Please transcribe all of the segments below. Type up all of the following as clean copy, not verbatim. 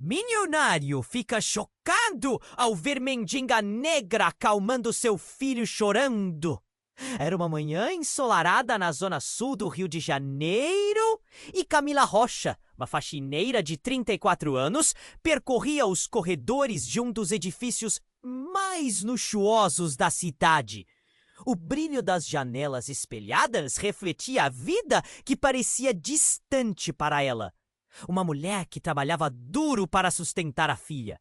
Milionário fica chocado ao ver mendiga negra acalmando seu filho chorando. Era uma manhã ensolarada na zona sul do Rio de Janeiro e Camila Rocha, uma faxineira de 34 anos, percorria os corredores de um dos edifícios mais luxuosos da cidade. O brilho das janelas espelhadas refletia a vida que parecia distante para ela. Uma mulher que trabalhava duro para sustentar a filha.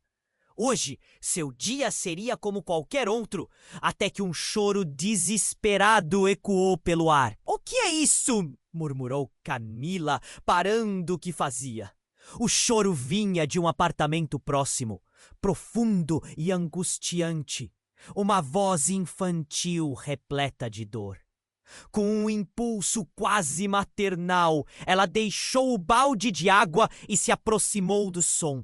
Hoje, seu dia seria como qualquer outro, até que um choro desesperado ecoou pelo ar. "O que é isso?" murmurou Camila, parando o que fazia. O choro vinha de um apartamento próximo, profundo e angustiante. Uma voz infantil repleta de dor. Com um impulso quase maternal, ela deixou o balde de água e se aproximou do som.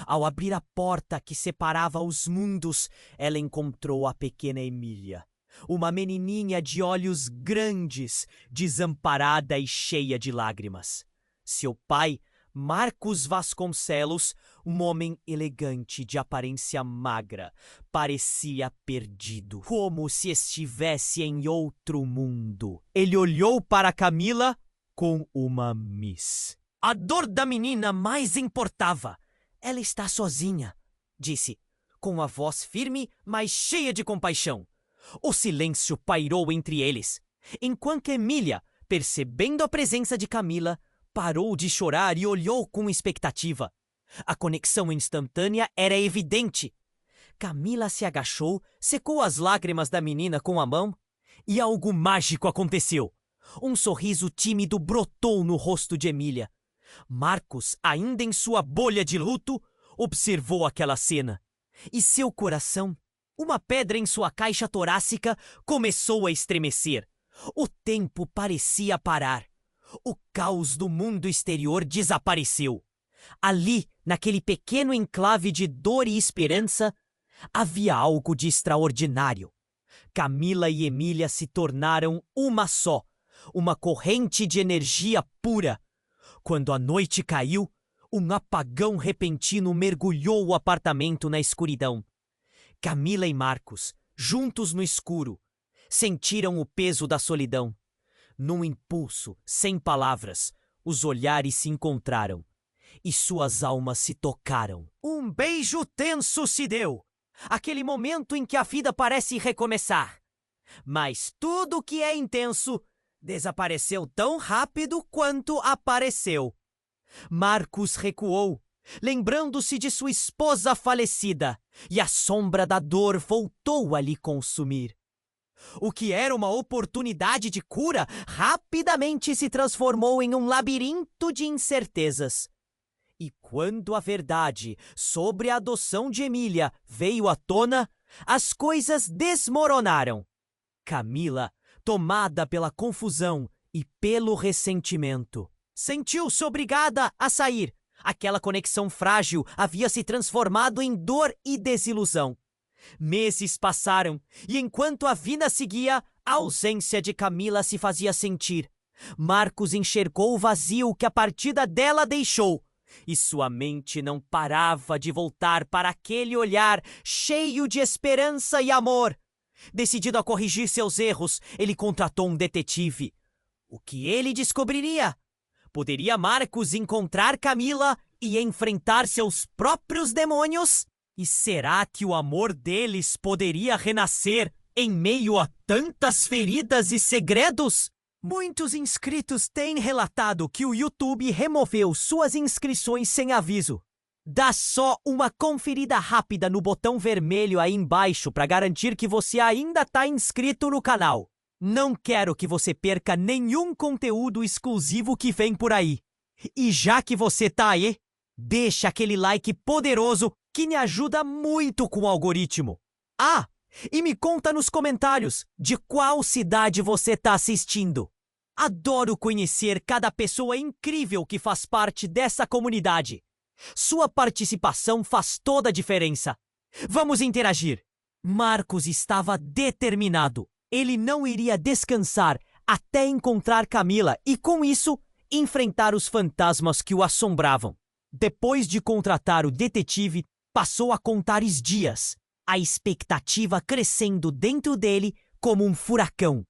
Ao abrir a porta que separava os mundos, ela encontrou a pequena Emília, uma menininha de olhos grandes, desamparada e cheia de lágrimas. Seu pai, Marcos Vasconcelos, um homem elegante de aparência magra, parecia perdido, como se estivesse em outro mundo. Ele olhou para Camila com uma miss. A dor da menina mais importava. "Ela está sozinha", disse, com uma voz firme, mas cheia de compaixão. O silêncio pairou entre eles, enquanto Emília, percebendo a presença de Camila, parou de chorar e olhou com expectativa. A conexão instantânea era evidente. Camila se agachou, secou as lágrimas da menina com a mão e algo mágico aconteceu. Um sorriso tímido brotou no rosto de Emília. Marcos, ainda em sua bolha de luto, observou aquela cena. E seu coração, uma pedra em sua caixa torácica, começou a estremecer. O tempo parecia parar. O caos do mundo exterior desapareceu. Ali, naquele pequeno enclave de dor e esperança, havia algo de extraordinário. Camila e Emília se tornaram uma só, uma corrente de energia pura. Quando a noite caiu, um apagão repentino mergulhou o apartamento na escuridão. Camila e Marcos, juntos no escuro, sentiram o peso da solidão. Num impulso, sem palavras, os olhares se encontraram e suas almas se tocaram. Um beijo tenso se deu, aquele momento em que a vida parece recomeçar. Mas tudo que é intenso desapareceu tão rápido quanto apareceu. Marcos recuou, lembrando-se de sua esposa falecida, e a sombra da dor voltou a lhe consumir. O que era uma oportunidade de cura rapidamente se transformou em um labirinto de incertezas. E quando a verdade sobre a adoção de Emília veio à tona, as coisas desmoronaram. Camila, tomada pela confusão e pelo ressentimento, sentiu-se obrigada a sair. Aquela conexão frágil havia se transformado em dor e desilusão. Meses passaram e enquanto a vida seguia, a ausência de Camila se fazia sentir. Marcos enxergou o vazio que a partida dela deixou e sua mente não parava de voltar para aquele olhar cheio de esperança e amor. Decidido a corrigir seus erros, ele contratou um detetive. O que ele descobriria? Poderia Marcos encontrar Camila e enfrentar seus próprios demônios? E será que o amor deles poderia renascer em meio a tantas feridas e segredos? Muitos inscritos têm relatado que o YouTube removeu suas inscrições sem aviso. Dá só uma conferida rápida no botão vermelho aí embaixo para garantir que você ainda está inscrito no canal. Não quero que você perca nenhum conteúdo exclusivo que vem por aí. E já que você tá aí, deixa aquele like poderoso que me ajuda muito com o algoritmo. Ah, e me conta nos comentários de qual cidade você tá assistindo. Adoro conhecer cada pessoa incrível que faz parte dessa comunidade. Sua participação faz toda a diferença. Vamos interagir. Marcos estava determinado. Ele não iria descansar até encontrar Camila e, com isso, enfrentar os fantasmas que o assombravam. Depois de contratar o detetive, passou a contar os dias, a expectativa crescendo dentro dele como um furacão.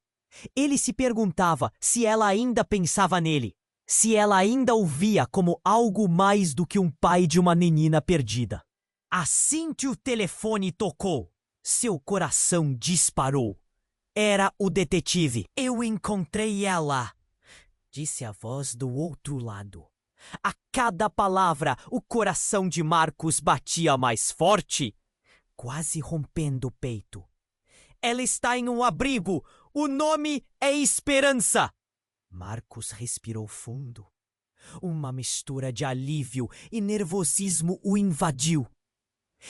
Ele se perguntava se ela ainda pensava nele, se ela ainda o via como algo mais do que um pai de uma menina perdida. Assim que o telefone tocou, seu coração disparou. Era o detetive. Eu encontrei ela, disse a voz do outro lado. A cada palavra, o coração de Marcos batia mais forte, quase rompendo o peito. Ela está em um abrigo. O nome é Esperança. Marcos respirou fundo. Uma mistura de alívio e nervosismo o invadiu.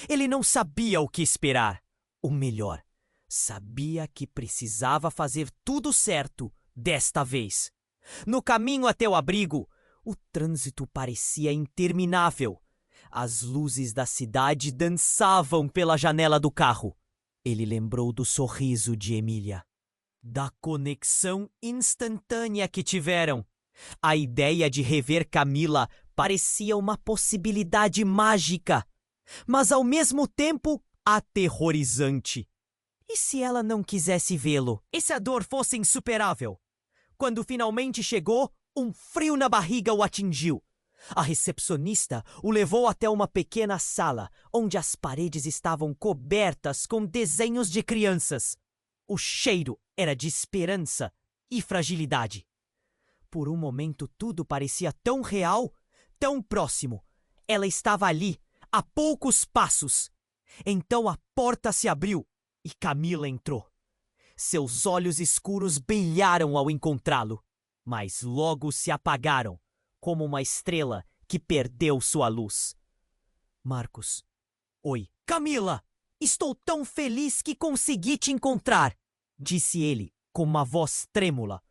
Ele não sabia o que esperar. Ou melhor, sabia que precisava fazer tudo certo desta vez. No caminho até o abrigo, o trânsito parecia interminável. As luzes da cidade dançavam pela janela do carro. Ele lembrou do sorriso de Emília, da conexão instantânea que tiveram. A ideia de rever Camila parecia uma possibilidade mágica, mas ao mesmo tempo aterrorizante. E se ela não quisesse vê-lo? E se a dor fosse insuperável? Quando finalmente chegou, um frio na barriga o atingiu. A recepcionista o levou até uma pequena sala, onde as paredes estavam cobertas com desenhos de crianças. O cheiro era de esperança e fragilidade. Por um momento tudo parecia tão real, tão próximo. Ela estava ali, a poucos passos. Então a porta se abriu e Camila entrou. Seus olhos escuros brilharam ao encontrá-lo, mas logo se apagaram, como uma estrela que perdeu sua luz. Marcos. Oi. Camila! Estou tão feliz que consegui te encontrar, disse ele, com uma voz trêmula.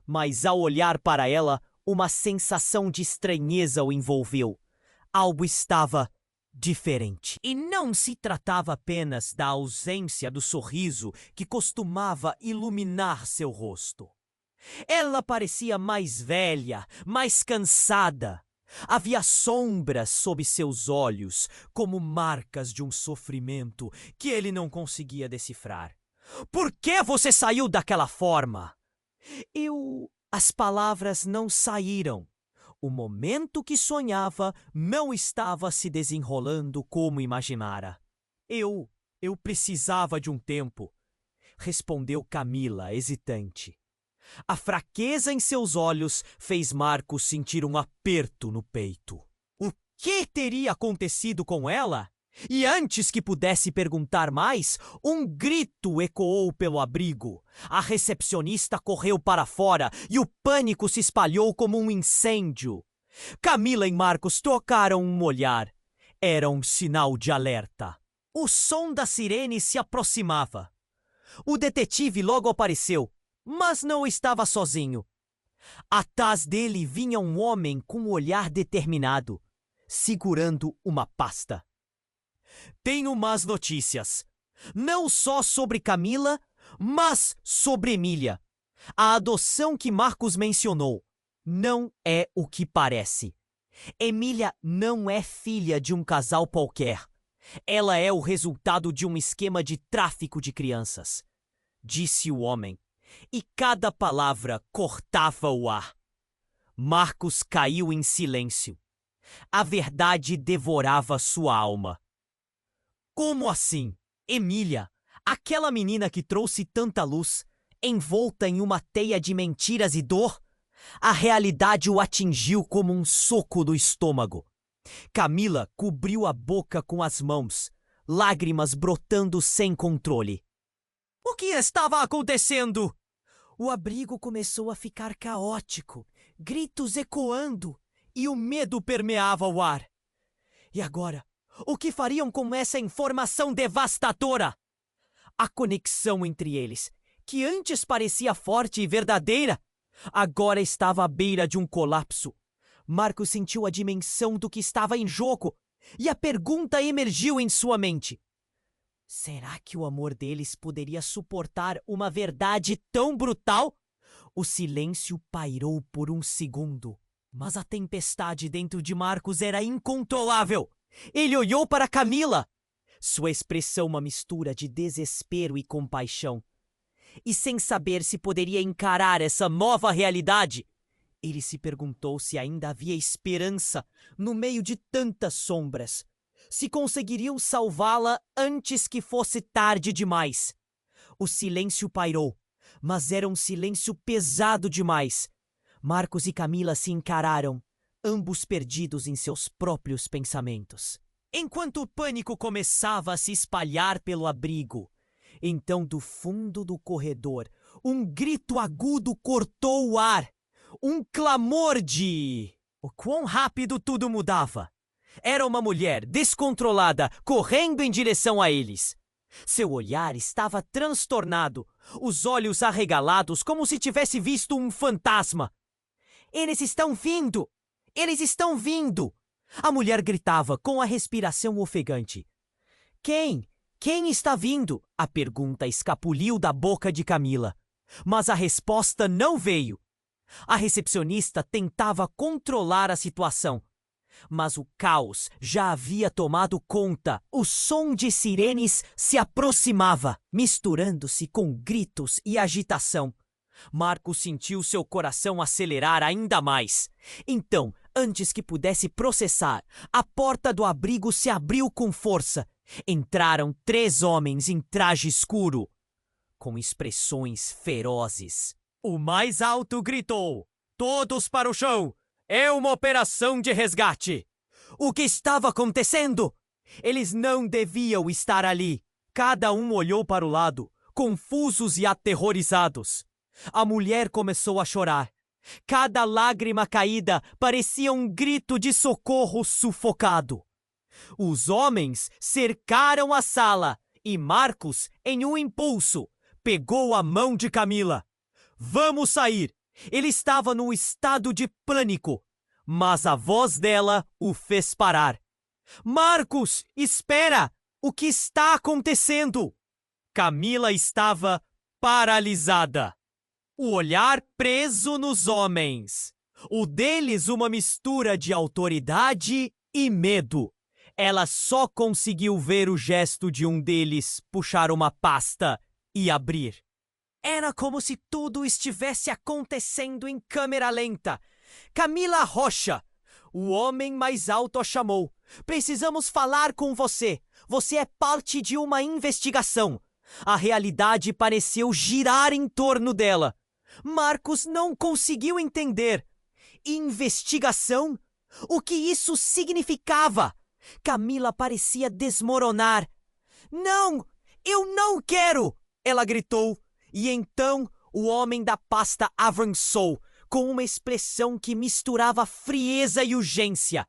Mas ao olhar para ela, uma sensação de estranheza o envolveu. Algo estava diferente. E não se tratava apenas da ausência do sorriso que costumava iluminar seu rosto. Ela parecia mais velha, mais cansada. Havia sombras sob seus olhos, como marcas de um sofrimento que ele não conseguia decifrar. Por que você saiu daquela forma? As palavras não saíram. O momento que sonhava não estava se desenrolando como imaginara. Eu precisava de um tempo, respondeu Camila, hesitante. A fraqueza em seus olhos fez Marcos sentir um aperto no peito. O que teria acontecido com ela? E antes que pudesse perguntar mais, um grito ecoou pelo abrigo. A recepcionista correu para fora e o pânico se espalhou como um incêndio. Camila e Marcos trocaram um olhar. Era um sinal de alerta. O som da sirene se aproximava. O detetive logo apareceu, mas não estava sozinho. Atrás dele vinha um homem com um olhar determinado, segurando uma pasta. Tenho más notícias. Não só sobre Camila, mas sobre Emília. A adoção que Marcos mencionou não é o que parece. Emília não é filha de um casal qualquer. Ela é o resultado de um esquema de tráfico de crianças, disse o homem, e cada palavra cortava o ar. Marcos caiu em silêncio. A verdade devorava sua alma. Como assim? Emília, aquela menina que trouxe tanta luz, envolta em uma teia de mentiras e dor? A realidade o atingiu como um soco no estômago. Camila cobriu a boca com as mãos, lágrimas brotando sem controle. O que estava acontecendo? O abrigo começou a ficar caótico, gritos ecoando, e o medo permeava o ar. E agora? O que fariam com essa informação devastadora? A conexão entre eles, que antes parecia forte e verdadeira, agora estava à beira de um colapso. Marcos sentiu a dimensão do que estava em jogo, e a pergunta emergiu em sua mente. Será que o amor deles poderia suportar uma verdade tão brutal? O silêncio pairou por um segundo. Mas a tempestade dentro de Marcos era incontrolável. Ele olhou para Camila. Sua expressão uma mistura de desespero e compaixão. E sem saber se poderia encarar essa nova realidade, ele se perguntou se ainda havia esperança no meio de tantas sombras. Se conseguiriam salvá-la antes que fosse tarde demais. O silêncio pairou, mas era um silêncio pesado demais. Marcos e Camila se encararam, ambos perdidos em seus próprios pensamentos. Enquanto o pânico começava a se espalhar pelo abrigo, então do fundo do corredor, um grito agudo cortou o ar. Um clamor de... O quão rápido tudo mudava! Era uma mulher descontrolada correndo em direção a eles. Seu olhar estava transtornado, os olhos arregalados como se tivesse visto um fantasma. Eles estão vindo! Eles estão vindo! A mulher gritava com a respiração ofegante. Quem? Quem está vindo? A pergunta escapuliu da boca de Camila. Mas a resposta não veio. A recepcionista tentava controlar a situação. Mas o caos já havia tomado conta. O som de sirenes se aproximava, misturando-se com gritos e agitação. Marcos sentiu seu coração acelerar ainda mais. Então, antes que pudesse processar, a porta do abrigo se abriu com força. Entraram 3 homens em traje escuro, com expressões ferozes. O mais alto gritou: "Todos para o chão! É uma operação de resgate!" O que estava acontecendo? Eles não deviam estar ali. Cada um olhou para o lado, confusos e aterrorizados. A mulher começou a chorar. Cada lágrima caída parecia um grito de socorro sufocado. Os homens cercaram a sala e Marcos, em um impulso, pegou a mão de Camila. "Vamos sair!" Ele estava num estado de pânico, mas a voz dela o fez parar. "Marcos, espera! O que está acontecendo?" Camila estava paralisada. O olhar preso nos homens. O deles uma mistura de autoridade e medo. Ela só conseguiu ver o gesto de um deles puxar uma pasta e abrir. Era como se tudo estivesse acontecendo em câmera lenta. "Camila Rocha!" O homem mais alto a chamou. "Precisamos falar com você. Você é parte de uma investigação." A realidade pareceu girar em torno dela. Marcos não conseguiu entender. Investigação? O que isso significava? Camila parecia desmoronar. "Não! Eu não quero!" ela gritou. E então o homem da pasta avançou, com uma expressão que misturava frieza e urgência.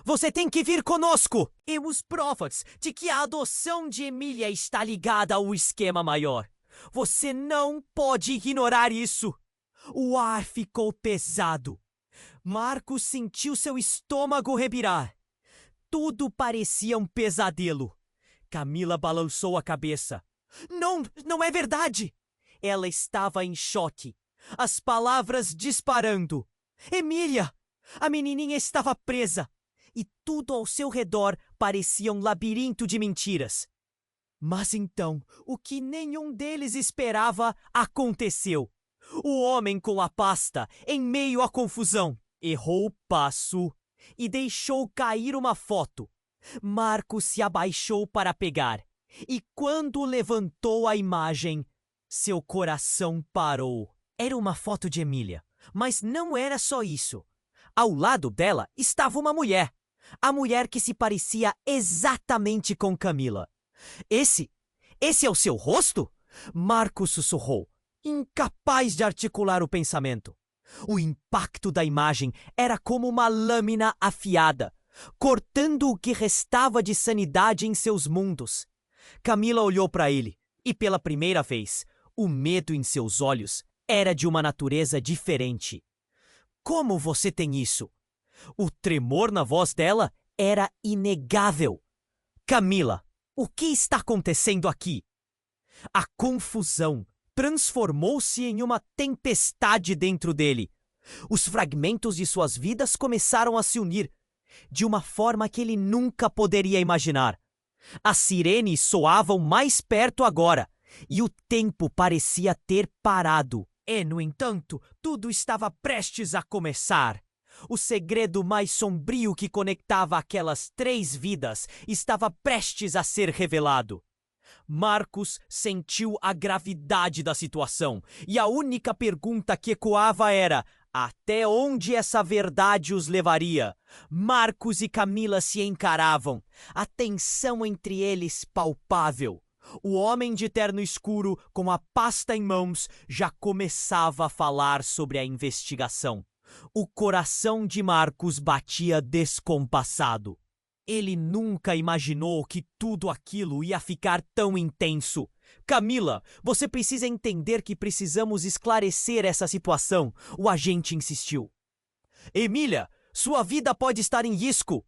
"Você tem que vir conosco! Temos provas de que a adoção de Emília está ligada ao esquema maior. Você não pode ignorar isso." O ar ficou pesado. Marcos sentiu seu estômago revirar. Tudo parecia um pesadelo. Camila balançou a cabeça. Não é verdade!" Ela estava em choque. As palavras disparando. "Emília!" A menininha estava presa. E tudo ao seu redor parecia um labirinto de mentiras. Mas então, o que nenhum deles esperava aconteceu. O homem com a pasta, em meio à confusão, errou o passo e deixou cair uma foto. Marcos se abaixou para pegar. E quando levantou a imagem, seu coração parou. Era uma foto de Emília, mas não era só isso. Ao lado dela estava uma mulher. A mulher que se parecia exatamente com Camila. Esse é o seu rosto?" Marcos sussurrou, incapaz de articular o pensamento. O impacto da imagem era como uma lâmina afiada, cortando o que restava de sanidade em seus mundos. Camila olhou para ele, e pela primeira vez, o medo em seus olhos era de uma natureza diferente. "Como você tem isso?" O tremor na voz dela era inegável. "Camila, o que está acontecendo aqui?" A confusão transformou-se em uma tempestade dentro dele. Os fragmentos de suas vidas começaram a se unir, de uma forma que ele nunca poderia imaginar. As sirenes soavam mais perto agora, e o tempo parecia ter parado. E, no entanto, tudo estava prestes a começar. O segredo mais sombrio que conectava aquelas 3 vidas estava prestes a ser revelado. Marcos sentiu a gravidade da situação, e a única pergunta que ecoava era: até onde essa verdade os levaria? Marcos e Camila se encaravam, a tensão entre eles palpável. O homem de terno escuro, com a pasta em mãos, já começava a falar sobre a investigação. O coração de Marcos batia descompassado. Ele nunca imaginou que tudo aquilo ia ficar tão intenso. Camila, você precisa entender que precisamos esclarecer essa situação, o agente insistiu. Emília, sua vida pode estar em risco.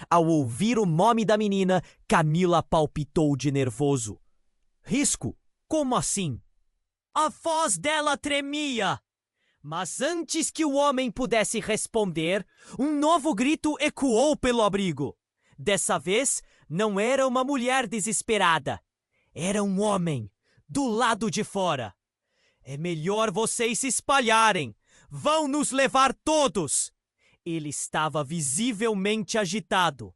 Ao ouvir o nome da menina, Camila palpitou de nervoso. Risco? Como assim? A voz dela tremia. Mas antes que o homem pudesse responder, um novo grito ecoou pelo abrigo. Dessa vez, não era uma mulher desesperada. Era um homem, do lado de fora. É melhor vocês se espalharem. Vão nos levar todos. Ele estava visivelmente agitado.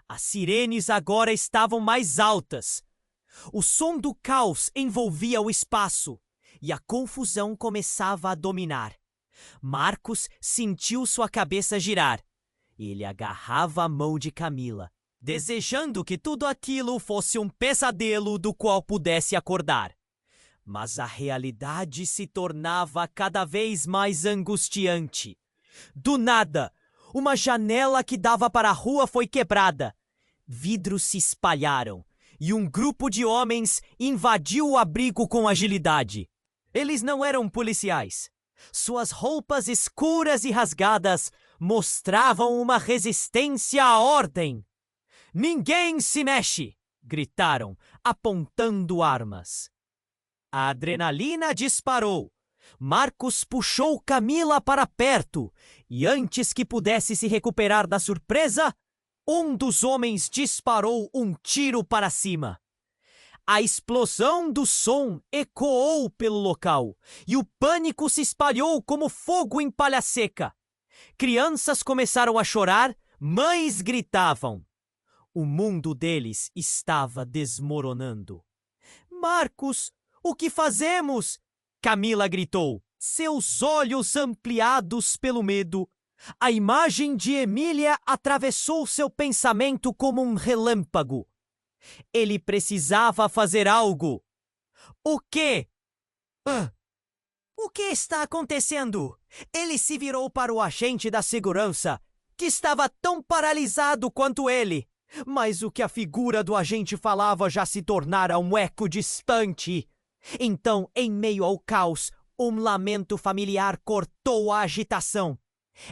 As sirenes agora estavam mais altas. O som do caos envolvia o espaço, e a confusão começava a dominar. Marcos sentiu sua cabeça girar. Ele agarrava a mão de Camila, desejando que tudo aquilo fosse um pesadelo do qual pudesse acordar. Mas a realidade se tornava cada vez mais angustiante. Do nada, uma janela que dava para a rua foi quebrada. Vidros se espalharam, e um grupo de homens invadiu o abrigo com agilidade. Eles não eram policiais. Suas roupas escuras e rasgadas mostravam uma resistência à ordem. Ninguém se mexe! Gritaram, apontando armas. A adrenalina disparou. Marcos puxou Camila para perto e, antes que pudesse se recuperar da surpresa, um dos homens disparou um tiro para cima. A explosão do som ecoou pelo local e o pânico se espalhou como fogo em palha seca. Crianças começaram a chorar, mães gritavam. O mundo deles estava desmoronando. Marcos, o que fazemos? Camila gritou, seus olhos ampliados pelo medo. A imagem de Emília atravessou seu pensamento como um relâmpago. Ele precisava fazer algo. O quê? O que está acontecendo? Ele se virou para o agente da segurança, que estava tão paralisado quanto ele. Mas o que a figura do agente falava já se tornara um eco distante. Então, em meio ao caos, um lamento familiar cortou a agitação.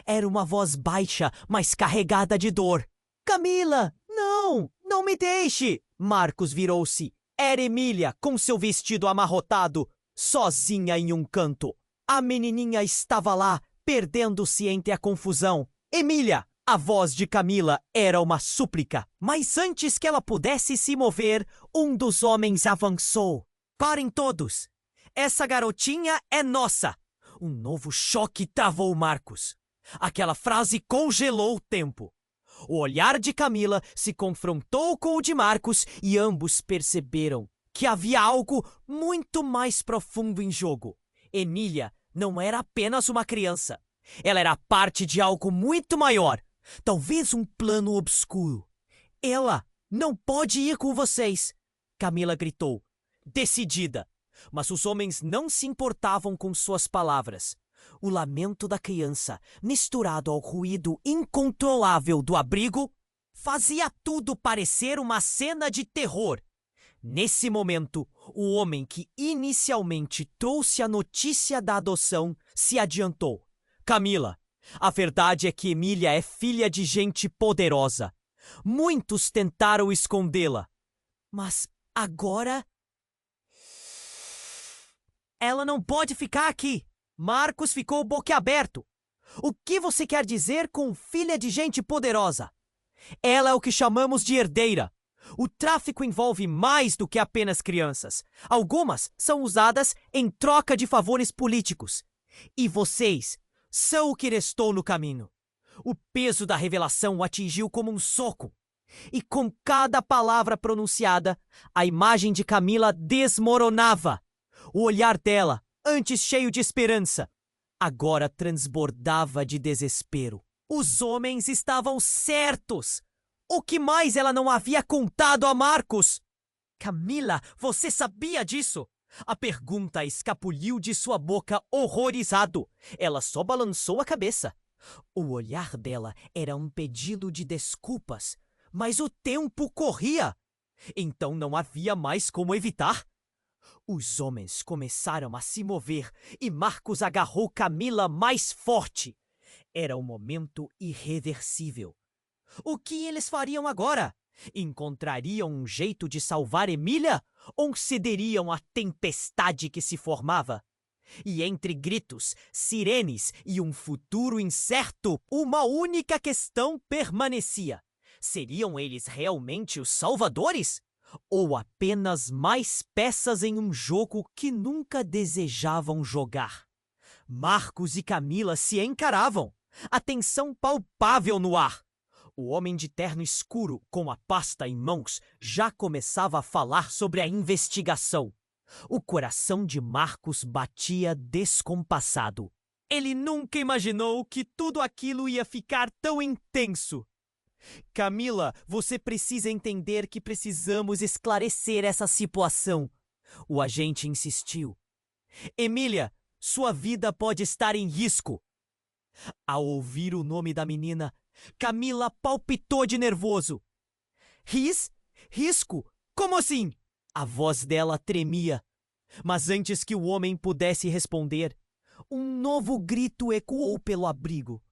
Era uma voz baixa, mas carregada de dor. Camila, não! Não me deixe! Marcos virou-se. Era Emília, com seu vestido amarrotado, sozinha em um canto. A menininha estava lá, perdendo-se entre a confusão. Emília! A voz de Camila era uma súplica. Mas antes que ela pudesse se mover, um dos homens avançou. Parem todos! Essa garotinha é nossa! Um novo choque travou Marcos. Aquela frase congelou o tempo. O olhar de Camila se confrontou com o de Marcos e ambos perceberam que havia algo muito mais profundo em jogo. Emília não era apenas uma criança. Ela era parte de algo muito maior. Talvez um plano obscuro. Ela não pode ir com vocês, Camila gritou, decidida. Mas os homens não se importavam com suas palavras. O lamento da criança, misturado ao ruído incontrolável do abrigo, fazia tudo parecer uma cena de terror. Nesse momento, o homem que inicialmente trouxe a notícia da adoção se adiantou. Camila, a verdade é que Emília é filha de gente poderosa. Muitos tentaram escondê-la. Mas agora... Ela não pode ficar aqui. Marcos ficou boquiaberto. O que você quer dizer com filha de gente poderosa? Ela é o que chamamos de herdeira. O tráfico envolve mais do que apenas crianças. Algumas são usadas em troca de favores políticos. E vocês são o que restou no caminho. O peso da revelação o atingiu como um soco. E com cada palavra pronunciada, a imagem de Camila desmoronava. O olhar dela, antes cheio de esperança, agora transbordava de desespero. Os homens estavam certos! O que mais ela não havia contado a Marcos? Camila, você sabia disso? A pergunta escapuliu de sua boca horrorizado. Ela só balançou a cabeça. O olhar dela era um pedido de desculpas, mas o tempo corria. Então não havia mais como evitar. Os homens começaram a se mover e Marcos agarrou Camila mais forte. Era um momento irreversível. O que eles fariam agora? Encontrariam um jeito de salvar Emília ou cederiam à tempestade que se formava? E entre gritos, sirenes e um futuro incerto, uma única questão permanecia. Seriam eles realmente os salvadores? Ou apenas mais peças em um jogo que nunca desejavam jogar? Marcos e Camila se encaravam, a tensão palpável no ar. O homem de terno escuro, com a pasta em mãos, já começava a falar sobre a investigação. O coração de Marcos batia descompassado. Ele nunca imaginou que tudo aquilo ia ficar tão intenso. Camila, você precisa entender que precisamos esclarecer essa situação. O agente insistiu. Emília, sua vida pode estar em risco. Ao ouvir o nome da menina, Camila palpitou de nervoso. Risco? Como assim? A voz dela tremia. Mas antes que o homem pudesse responder, um novo grito ecoou pelo abrigo.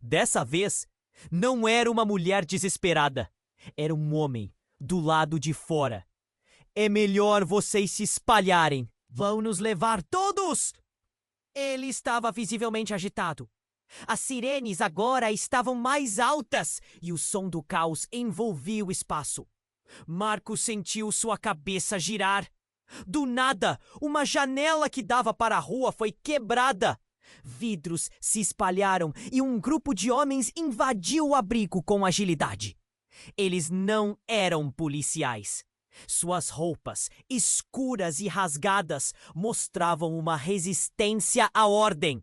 Dessa vez, não era uma mulher desesperada. Era um homem, do lado de fora. É melhor vocês se espalharem. Vão nos levar todos! Ele estava visivelmente agitado. As sirenes agora estavam mais altas e o som do caos envolvia o espaço. Marcos sentiu sua cabeça girar. Do nada, uma janela que dava para a rua foi quebrada. Vidros se espalharam e um grupo de homens invadiu o abrigo com agilidade. Eles não eram policiais. Suas roupas, escuras e rasgadas, mostravam uma resistência à ordem.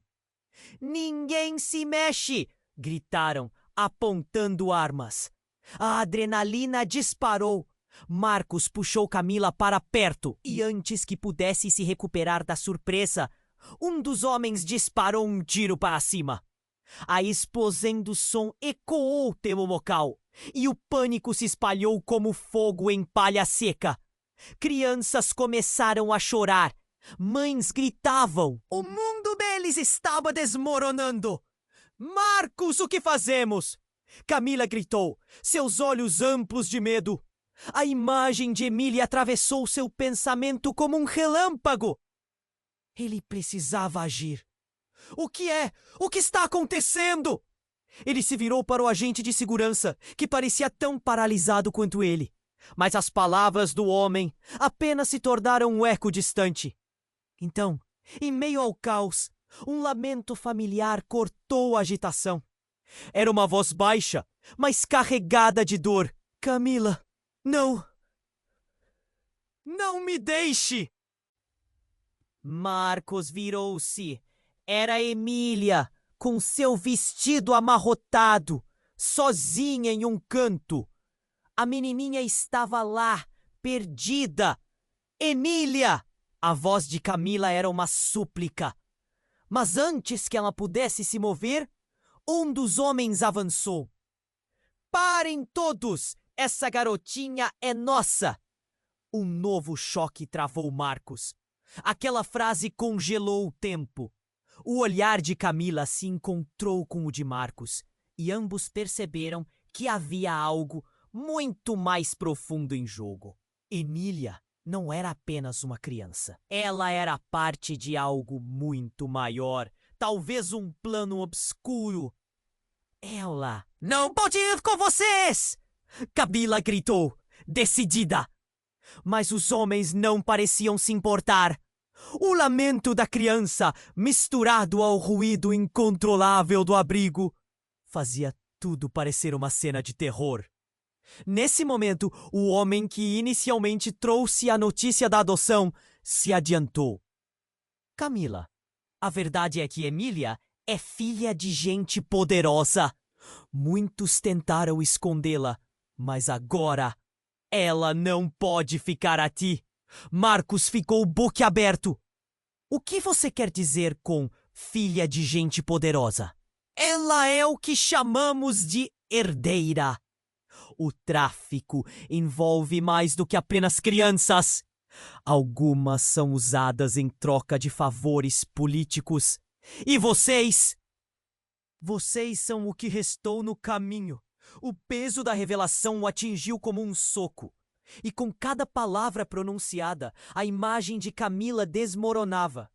Ninguém se mexe! Gritaram, apontando armas. A adrenalina disparou. Marcos puxou Camila para perto e antes que pudesse se recuperar da surpresa, um dos homens disparou um tiro para cima. A explosão do som ecoou o termo local e o pânico se espalhou como fogo em palha seca. Crianças começaram a chorar. Mães gritavam. O mundo deles estava desmoronando. Marcos, o que fazemos? Camila gritou, seus olhos amplos de medo. A imagem de Emília atravessou seu pensamento como um relâmpago. Ele precisava agir. O que é? O que está acontecendo? Ele se virou para o agente de segurança, que parecia tão paralisado quanto ele. Mas as palavras do homem apenas se tornaram um eco distante. Então, em meio ao caos, um lamento familiar cortou a agitação. Era uma voz baixa, mas carregada de dor. Camila, não! Não me deixe! Marcos virou-se. Era Emília, com seu vestido amarrotado, sozinha em um canto. A menininha estava lá, perdida. Emília! A voz de Camila era uma súplica. Mas antes que ela pudesse se mover, um dos homens avançou. Parem todos! Essa garotinha é nossa! Um novo choque travou Marcos. Aquela frase congelou o tempo. O olhar de Camila se encontrou com o de Marcos e ambos perceberam que havia algo muito mais profundo em jogo. Emília não era apenas uma criança. Ela era parte de algo muito maior, talvez um plano obscuro. Ela não pode ir com vocês! Camila gritou, decidida. Mas os homens não pareciam se importar. O lamento da criança, misturado ao ruído incontrolável do abrigo, fazia tudo parecer uma cena de terror. Nesse momento, o homem que inicialmente trouxe a notícia da adoção se adiantou. Camila, a verdade é que Emília é filha de gente poderosa. Muitos tentaram escondê-la, mas agora ela não pode ficar aqui. Marcos ficou boquiaberto. O que você quer dizer com filha de gente poderosa? Ela é o que chamamos de herdeira. O tráfico envolve mais do que apenas crianças. Algumas são usadas em troca de favores políticos. E vocês? Vocês são o que restou no caminho. O peso da revelação o atingiu como um soco. E com cada palavra pronunciada, a imagem de Camila desmoronava.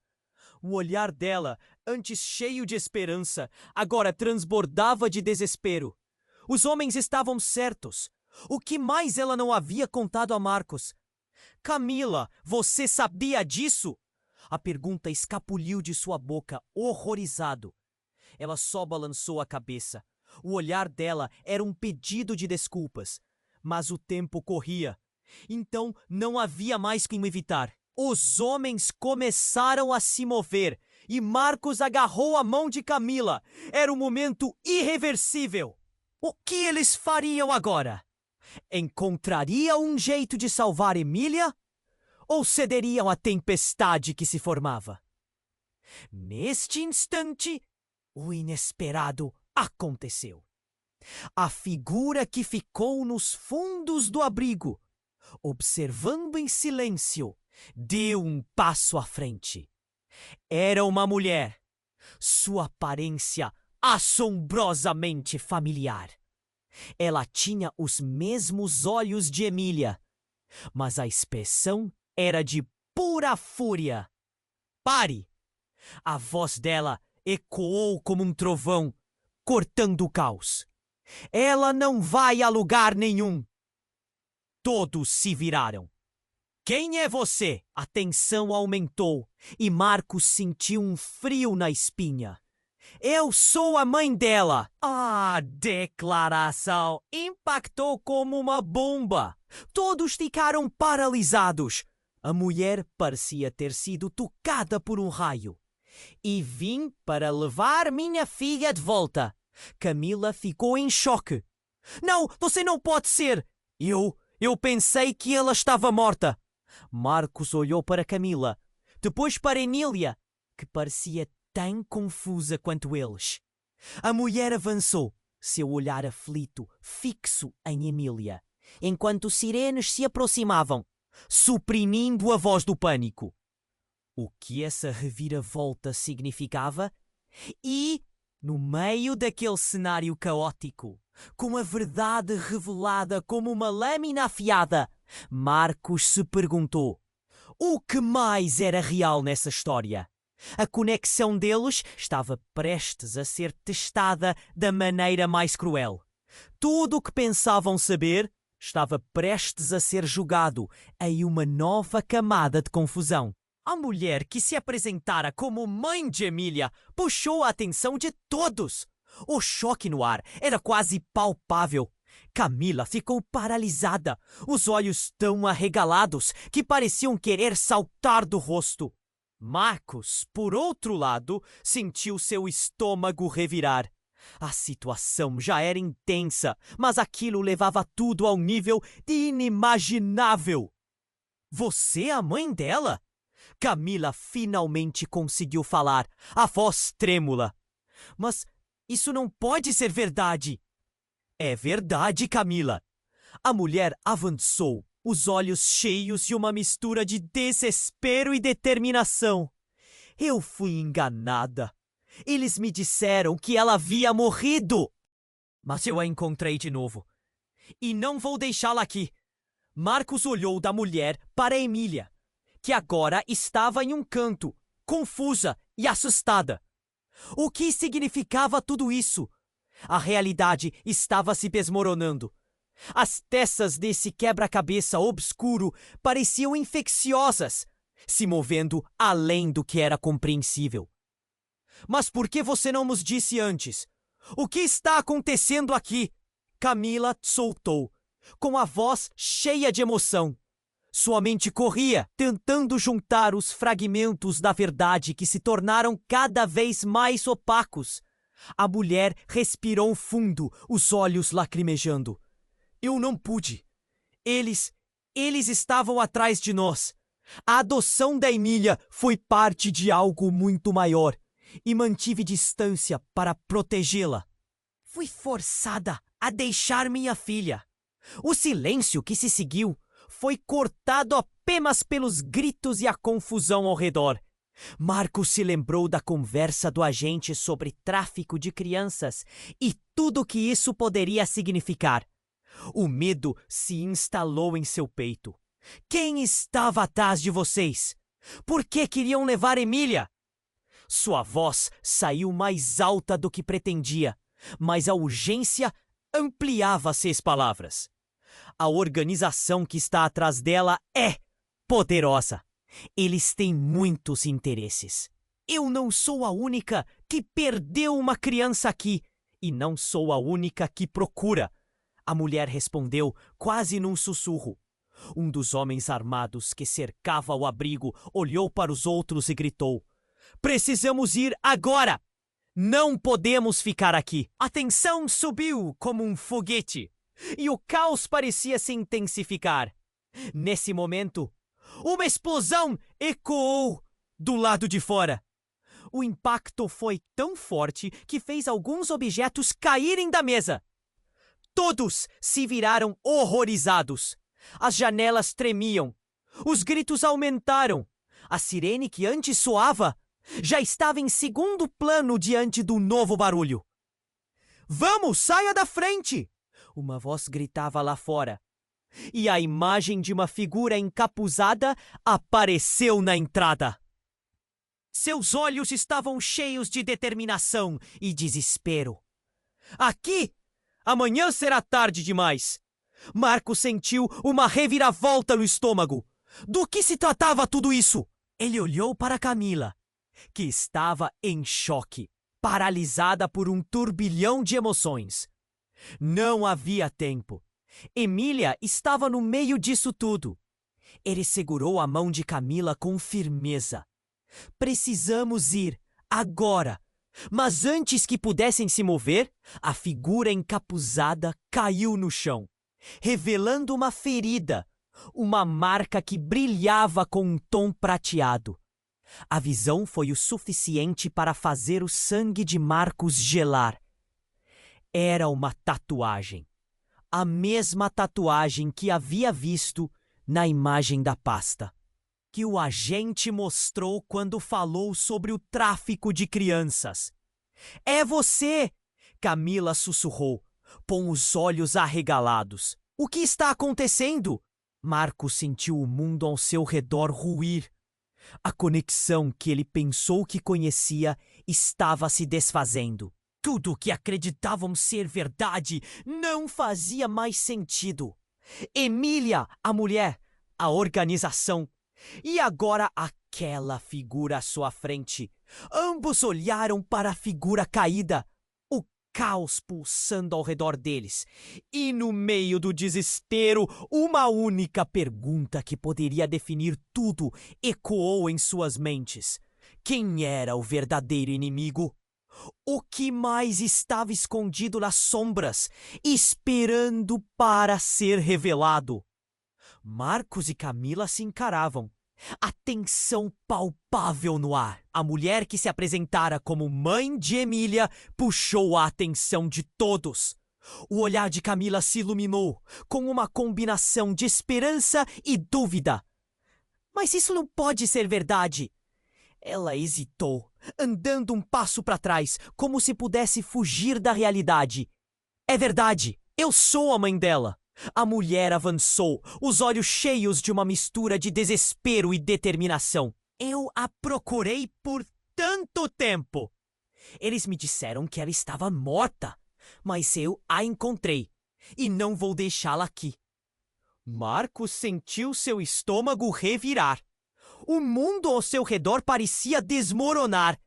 O olhar dela, antes cheio de esperança, agora transbordava de desespero. Os homens estavam certos. O que mais ela não havia contado a Marcos? Camila, você sabia disso? A pergunta escapuliu de sua boca, horrorizado. Ela só balançou a cabeça. O olhar dela era um pedido de desculpas. Mas o tempo corria. Então não havia mais como evitar. Os homens começaram a se mover e Marcos agarrou a mão de Camila. Era um momento irreversível. O que eles fariam agora? Encontrariam um jeito de salvar Emília? Ou cederiam à tempestade que se formava? Neste instante, o inesperado aconteceu. A figura que ficou nos fundos do abrigo, observando em silêncio, deu um passo à frente. Era uma mulher. Sua aparência assombrosamente familiar. Ela tinha os mesmos olhos de Emília, mas a expressão era de pura fúria. Pare! A voz dela ecoou como um trovão, cortando o caos. Ela não vai a lugar nenhum. Todos se viraram. Quem é você? A tensão aumentou e Marcos sentiu um frio na espinha. Eu sou a mãe dela. A declaração impactou como uma bomba. Todos ficaram paralisados. A mulher parecia ter sido tocada por um raio. E vim para levar minha filha de volta. Camila ficou em choque. Não, você não pode ser. Eu pensei que ela estava morta. Marcos olhou para Camila, depois para Emília, que parecia tão confusa quanto eles. A mulher avançou, seu olhar aflito, fixo em Emília, enquanto sirenes se aproximavam, suprimindo a voz do pânico. O que essa reviravolta significava? E, no meio daquele cenário caótico, com a verdade revelada como uma lâmina afiada, Marcos se perguntou: o que mais era real nessa história? A conexão deles estava prestes a ser testada da maneira mais cruel. Tudo o que pensavam saber estava prestes a ser jogado em uma nova camada de confusão. A mulher que se apresentara como mãe de Emília puxou a atenção de todos. O choque no ar era quase palpável. Camila ficou paralisada, os olhos tão arregalados que pareciam querer saltar do rosto. Marcos, por outro lado, sentiu seu estômago revirar. A situação já era intensa, mas aquilo levava tudo ao nível de inimaginável. Você é a mãe dela? Camila finalmente conseguiu falar, a voz trêmula. Mas isso não pode ser verdade. É verdade, Camila. A mulher avançou, os olhos cheios de uma mistura de desespero e determinação. Eu fui enganada. Eles me disseram que ela havia morrido. Mas eu a encontrei de novo. E não vou deixá-la aqui. Marcos olhou da mulher para Emília, que agora estava em um canto, confusa e assustada. O que significava tudo isso? A realidade estava se desmoronando. As peças desse quebra-cabeça obscuro pareciam infecciosas, se movendo além do que era compreensível. Mas por que você não nos disse antes? O que está acontecendo aqui? Camila soltou, com a voz cheia de emoção. Sua mente corria, tentando juntar os fragmentos da verdade que se tornaram cada vez mais opacos. A mulher respirou fundo, os olhos lacrimejando. Eu não pude. Eles estavam atrás de nós. A adoção da Emília foi parte de algo muito maior e mantive distância para protegê-la. Fui forçada a deixar minha filha. O silêncio que se seguiu foi cortado apenas pelos gritos e a confusão ao redor. Marcos se lembrou da conversa do agente sobre tráfico de crianças e tudo o que isso poderia significar. O medo se instalou em seu peito. Quem estava atrás de vocês? Por que queriam levar Emília? Sua voz saiu mais alta do que pretendia, mas a urgência ampliava-se as palavras. A organização que está atrás dela é poderosa. Eles têm muitos interesses. Eu não sou a única que perdeu uma criança aqui e não sou a única que procura. A mulher respondeu quase num sussurro. Um dos homens armados que cercava o abrigo olhou para os outros e gritou: Precisamos ir agora! Não podemos ficar aqui! A tensão subiu como um foguete e o caos parecia se intensificar. Nesse momento, uma explosão ecoou do lado de fora. O impacto foi tão forte que fez alguns objetos caírem da mesa. Todos se viraram horrorizados. As janelas tremiam. Os gritos aumentaram. A sirene que antes soava já estava em segundo plano diante do novo barulho. Vamos, saia da frente! Uma voz gritava lá fora. E a imagem de uma figura encapuzada apareceu na entrada. Seus olhos estavam cheios de determinação e desespero. Aqui! Amanhã será tarde demais. Marcos sentiu uma reviravolta no estômago. Do que se tratava tudo isso? Ele olhou para Camila, que estava em choque, paralisada por um turbilhão de emoções. Não havia tempo. Emília estava no meio disso tudo. Ele segurou a mão de Camila com firmeza. Precisamos ir, agora. Mas antes que pudessem se mover, a figura encapuzada caiu no chão, revelando uma ferida, uma marca que brilhava com um tom prateado. A visão foi o suficiente para fazer o sangue de Marcos gelar. Era uma tatuagem. A mesma tatuagem que havia visto na imagem da pasta, que o agente mostrou quando falou sobre o tráfico de crianças. É você! Camila sussurrou, com os olhos arregalados. O que está acontecendo? Marcos sentiu o mundo ao seu redor ruir. A conexão que ele pensou que conhecia estava se desfazendo. Tudo o que acreditavam ser verdade não fazia mais sentido. Emília, a mulher, a organização, e agora aquela figura à sua frente. Ambos olharam para a figura caída, o caos pulsando ao redor deles. E no meio do desespero, uma única pergunta que poderia definir tudo ecoou em suas mentes. Quem era o verdadeiro inimigo? O que mais estava escondido nas sombras, esperando para ser revelado? Marcos e Camila se encaravam, a tensão palpável no ar. A mulher que se apresentara como mãe de Emília puxou a atenção de todos. O olhar de Camila se iluminou com uma combinação de esperança e dúvida. Mas isso não pode ser verdade. Ela hesitou, andando um passo para trás, como se pudesse fugir da realidade. É verdade, eu sou a mãe dela. A mulher avançou, os olhos cheios de uma mistura de desespero e determinação. Eu a procurei por tanto tempo. Eles me disseram que ela estava morta, mas eu a encontrei e não vou deixá-la aqui. Marcos sentiu seu estômago revirar. O mundo ao seu redor parecia desmoronar.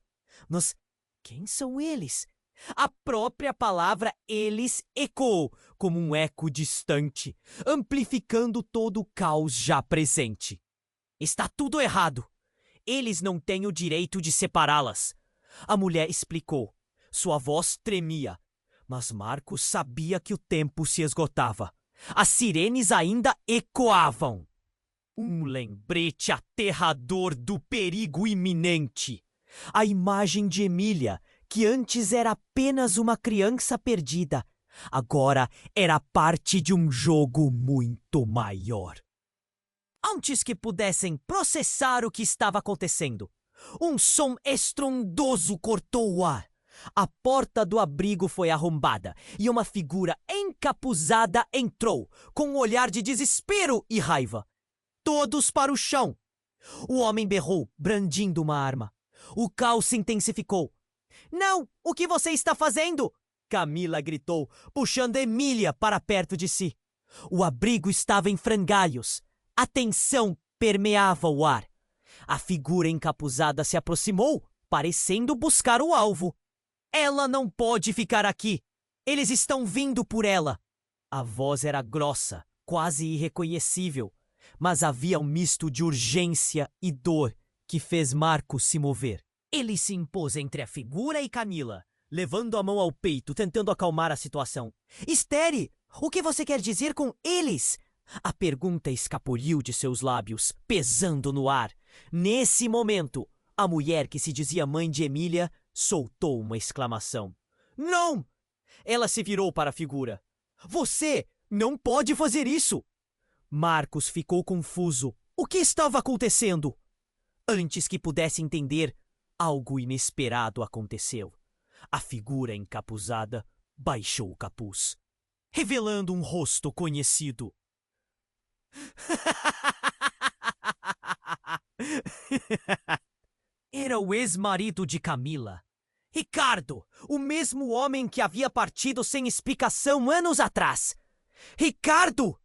Mas quem são eles? A própria palavra eles ecoou como um eco distante, amplificando todo o caos já presente. Está tudo errado. Eles não têm o direito de separá-las. A mulher explicou. Sua voz tremia, mas Marcos sabia que o tempo se esgotava. As sirenes ainda ecoavam. Um lembrete aterrador do perigo iminente. A imagem de Emília, que antes era apenas uma criança perdida, agora era parte de um jogo muito maior. Antes que pudessem processar o que estava acontecendo, um som estrondoso cortou o ar. A porta do abrigo foi arrombada e uma figura encapuzada entrou, com um olhar de desespero e raiva. Todos para o chão. O homem berrou, brandindo uma arma. O caos se intensificou. Não! O que você está fazendo? Camila gritou, puxando Emília para perto de si. O abrigo estava em frangalhos. A tensão permeava o ar. A figura encapuzada se aproximou, parecendo buscar o alvo. Ela não pode ficar aqui. Eles estão vindo por ela. A voz era grossa, quase irreconhecível, mas havia um misto de urgência e dor que fez Marcos se mover. Ele se impôs entre a figura e Camila, levando a mão ao peito, tentando acalmar a situação. Estere, o que você quer dizer com eles? A pergunta escapuliu de seus lábios, pesando no ar. Nesse momento, a mulher que se dizia mãe de Emília soltou uma exclamação. Não! Ela se virou para a figura. Você não pode fazer isso! Marcos ficou confuso. O que estava acontecendo? Antes que pudesse entender, algo inesperado aconteceu. A figura encapuzada baixou o capuz, revelando um rosto conhecido. Era o ex-marido de Camila. Ricardo, o mesmo homem que havia partido sem explicação anos atrás. Ricardo!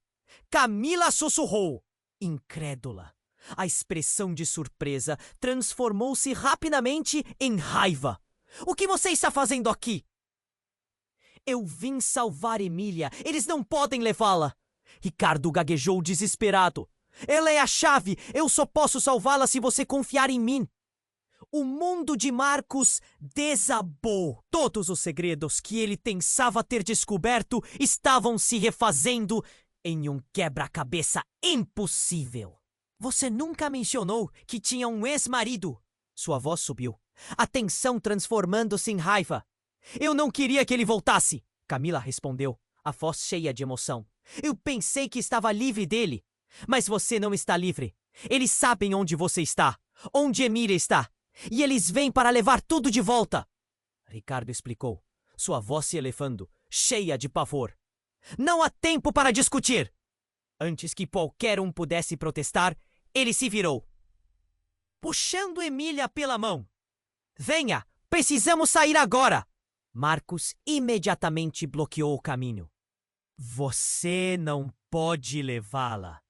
Camila sussurrou, incrédula. A expressão de surpresa transformou-se rapidamente em raiva. O que você está fazendo aqui? Eu vim salvar Emília. Eles não podem levá-la. Ricardo gaguejou desesperado. Ela é a chave. Eu só posso salvá-la se você confiar em mim. O mundo de Marcos desabou. Todos os segredos que ele pensava ter descoberto estavam se refazendo em um quebra-cabeça impossível. Você nunca mencionou que tinha um ex-marido. Sua voz subiu, a tensão transformando-se em raiva. Eu não queria que ele voltasse, Camila respondeu, a voz cheia de emoção. Eu pensei que estava livre dele. Mas você não está livre. Eles sabem onde você está, onde Emília está. E eles vêm para levar tudo de volta. Ricardo explicou, sua voz se elevando, cheia de pavor. Não há tempo para discutir. Antes que qualquer um pudesse protestar, ele se virou, puxando Emília pela mão. Venha, precisamos sair agora. Marcos imediatamente bloqueou o caminho. Você não pode levá-la.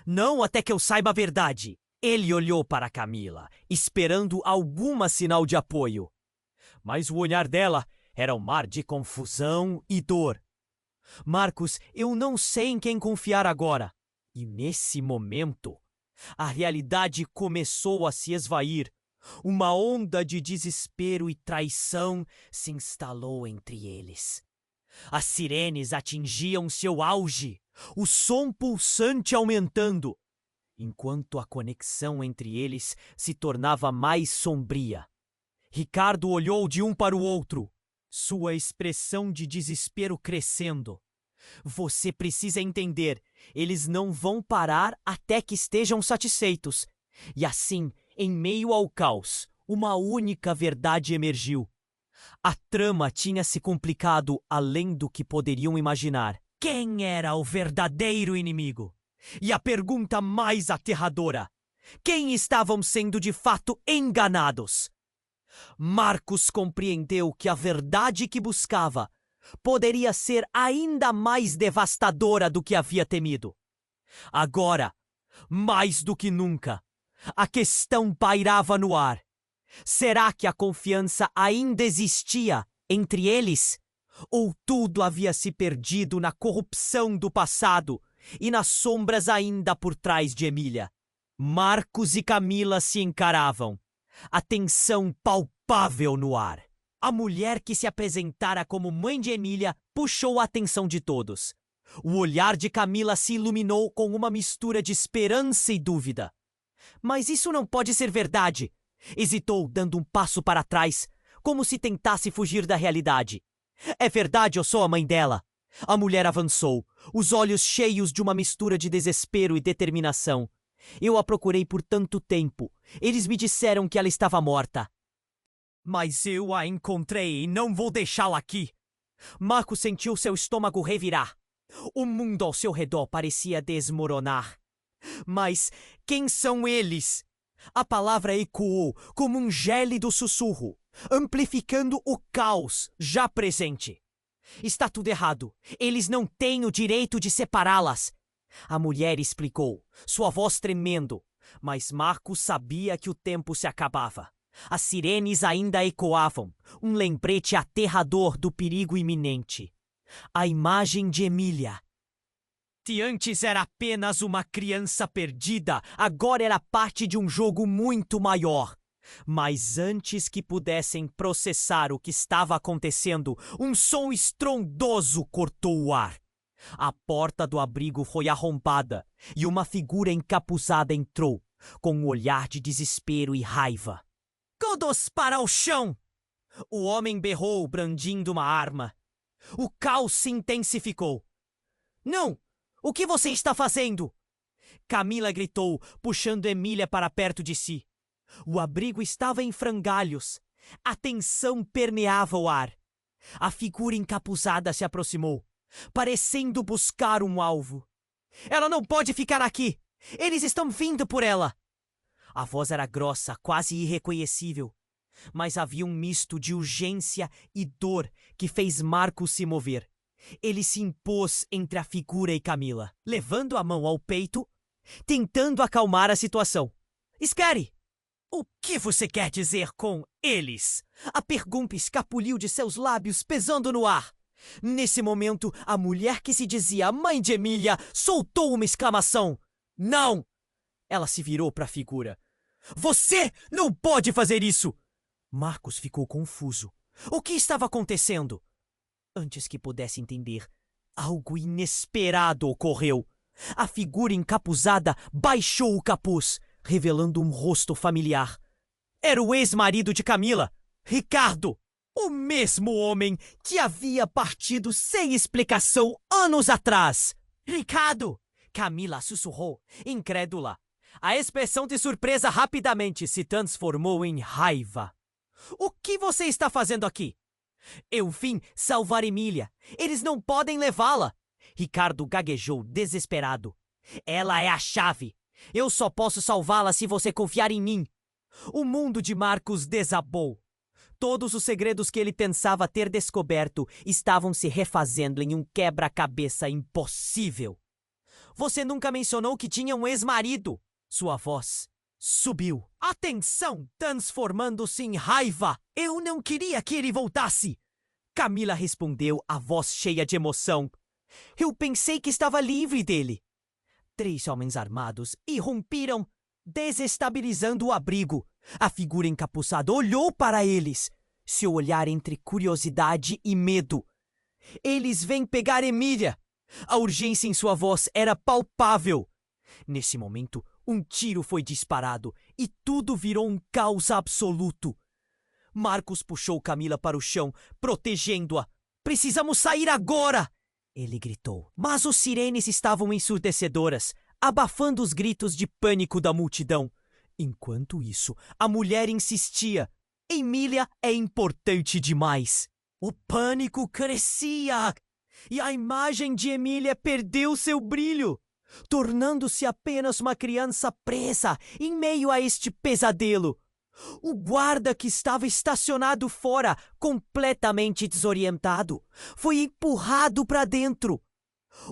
Não até que eu saiba a verdade. Ele olhou para Camila, esperando algum sinal de apoio. Mas o olhar dela era um mar de confusão e dor. Marcos, eu não sei em quem confiar agora. E nesse momento, a realidade começou a se esvair. Uma onda de desespero e traição se instalou entre eles. As sirenes atingiam seu auge, o som pulsante aumentando, enquanto a conexão entre eles se tornava mais sombria. Ricardo olhou de um para o outro, sua expressão de desespero crescendo. Você precisa entender, eles não vão parar até que estejam satisfeitos. E assim, em meio ao caos, uma única verdade emergiu. A trama tinha se complicado além do que poderiam imaginar. Quem era o verdadeiro inimigo? E a pergunta mais aterradora: quem estavam sendo de fato enganados? Marcos compreendeu que a verdade que buscava poderia ser ainda mais devastadora do que havia temido. Agora, mais do que nunca, a questão pairava no ar. Será que a confiança ainda existia entre eles? Ou tudo havia se perdido na corrupção do passado e nas sombras ainda por trás de Emília? Marcos e Camila se encaravam, a tensão palpável no ar. A mulher que se apresentara como mãe de Emília puxou a atenção de todos. O olhar de Camila se iluminou com uma mistura de esperança e dúvida. Mas isso não pode ser verdade, hesitou, dando um passo para trás, como se tentasse fugir da realidade. É verdade, eu sou a mãe dela. A mulher avançou, os olhos cheios de uma mistura de desespero e determinação. Eu a procurei por tanto tempo. Eles me disseram que ela estava morta. Mas eu a encontrei e não vou deixá-la aqui. Marcos sentiu seu estômago revirar. O mundo ao seu redor parecia desmoronar. Mas quem são eles? A palavra ecoou como um gélido sussurro, amplificando o caos já presente. Está tudo errado. Eles não têm o direito de separá-las. A mulher explicou, sua voz tremendo, mas Marcos sabia que o tempo se acabava. As sirenes ainda ecoavam, um lembrete aterrador do perigo iminente. A imagem de Emília. Se antes era apenas uma criança perdida, agora era parte de um jogo muito maior. Mas antes que pudessem processar o que estava acontecendo, um som estrondoso cortou o ar. A porta do abrigo foi arrombada e uma figura encapuzada entrou, com um olhar de desespero e raiva. Todos para o chão! O homem berrou, brandindo uma arma. O caos se intensificou. Não! O que você está fazendo? Camila gritou, puxando Emília para perto de si. O abrigo estava em frangalhos. A tensão permeava o ar. A figura encapuzada se aproximou, parecendo buscar um alvo. Ela não pode ficar aqui! Eles estão vindo por ela! A voz era grossa, quase irreconhecível. Mas havia um misto de urgência e dor que fez Marcos se mover. Ele se impôs entre a figura e Camila, levando a mão ao peito, tentando acalmar a situação. Scary! O que você quer dizer com eles? A pergunta escapuliu de seus lábios, pesando no ar. Nesse momento, a mulher que se dizia a mãe de Emília soltou uma exclamação. Não! Ela se virou para a figura. Você não pode fazer isso! Marcos ficou confuso. O que estava acontecendo? Antes que pudesse entender, algo inesperado ocorreu. A figura encapuzada baixou o capuz, revelando um rosto familiar. Era o ex-marido de Camila, Ricardo, o mesmo homem que havia partido sem explicação anos atrás. Ricardo! Camila sussurrou, incrédula. A expressão de surpresa rapidamente se transformou em raiva. O que você está fazendo aqui? Eu vim salvar Emília. Eles não podem levá-la. Ricardo gaguejou, desesperado. Ela é a chave. Eu só posso salvá-la se você confiar em mim. O mundo de Marcos desabou. Todos os segredos que ele pensava ter descoberto estavam se refazendo em um quebra-cabeça impossível. Você nunca mencionou que tinha um ex-marido. Sua voz subiu. A tensão transformando-se em raiva. Eu não queria que ele voltasse. Camila respondeu, a voz cheia de emoção. Eu pensei que estava livre dele. 3 homens armados irrompiram, desestabilizando o abrigo. A figura encapuçada olhou para eles, seu olhar entre curiosidade e medo. Eles vêm pegar Emília. A urgência em sua voz era palpável. Nesse momento, um tiro foi disparado e tudo virou um caos absoluto. Marcos puxou Camila para o chão, protegendo-a. Precisamos sair agora! Ele gritou. Mas os sirenes estavam ensurdecedoras, abafando os gritos de pânico da multidão. Enquanto isso, a mulher insistia. Emília é importante demais. O pânico crescia e a imagem de Emília perdeu seu brilho, tornando-se apenas uma criança presa em meio a este pesadelo. O guarda que estava estacionado fora, completamente desorientado, foi empurrado para dentro.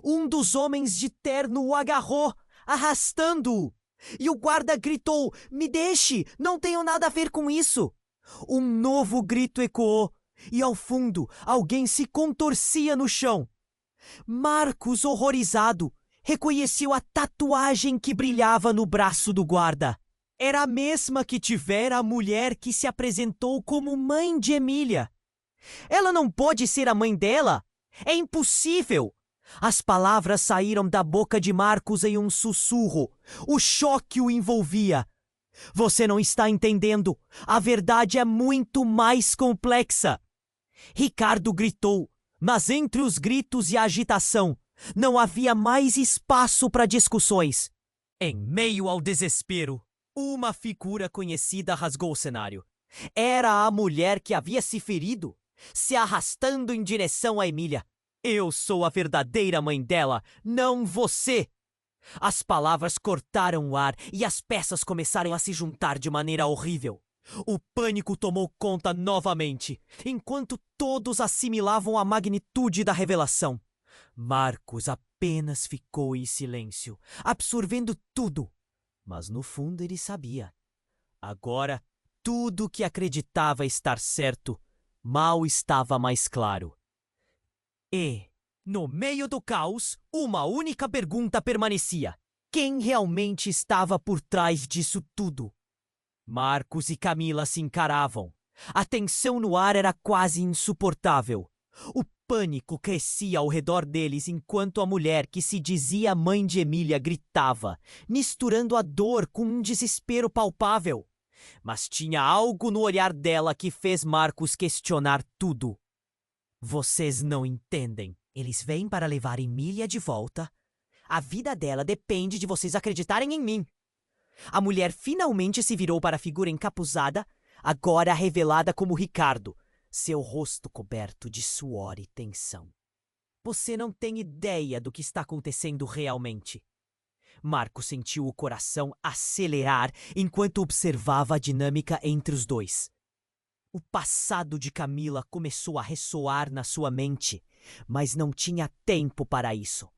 Um dos homens de terno o agarrou, arrastando-o. E o guarda gritou: "Me deixe, não tenho nada a ver com isso." Um novo grito ecoou, e ao fundo alguém se contorcia no chão. Marcos, horrorizado, reconheceu a tatuagem que brilhava no braço do guarda. Era a mesma que tivera a mulher que se apresentou como mãe de Emília. Ela não pode ser a mãe dela! É impossível! As palavras saíram da boca de Marcos em um sussurro. O choque o envolvia. Você não está entendendo. A verdade é muito mais complexa. Ricardo gritou, mas entre os gritos e a agitação, não havia mais espaço para discussões. Em meio ao desespero, uma figura conhecida rasgou o cenário. Era a mulher que havia se ferido, se arrastando em direção a Emília. Eu sou a verdadeira mãe dela, não você! As palavras cortaram o ar e as peças começaram a se juntar de maneira horrível. O pânico tomou conta novamente, enquanto todos assimilavam a magnitude da revelação. Marcos apenas ficou em silêncio, absorvendo tudo. Mas no fundo ele sabia. Agora, tudo que acreditava estar certo, mal estava mais claro. E, no meio do caos, uma única pergunta permanecia: quem realmente estava por trás disso tudo? Marcos e Camila se encaravam. A tensão no ar era quase insuportável. O pânico crescia ao redor deles enquanto a mulher que se dizia mãe de Emília gritava, misturando a dor com um desespero palpável. Mas tinha algo no olhar dela que fez Marcos questionar tudo. Vocês não entendem. Eles vêm para levar Emília de volta. A vida dela depende de vocês acreditarem em mim. A mulher finalmente se virou para a figura encapuzada, agora revelada como Ricardo, seu rosto coberto de suor e tensão. Você não tem ideia do que está acontecendo realmente. Marco sentiu o coração acelerar enquanto observava a dinâmica entre os dois. O passado de Camila começou a ressoar na sua mente, mas não tinha tempo para isso.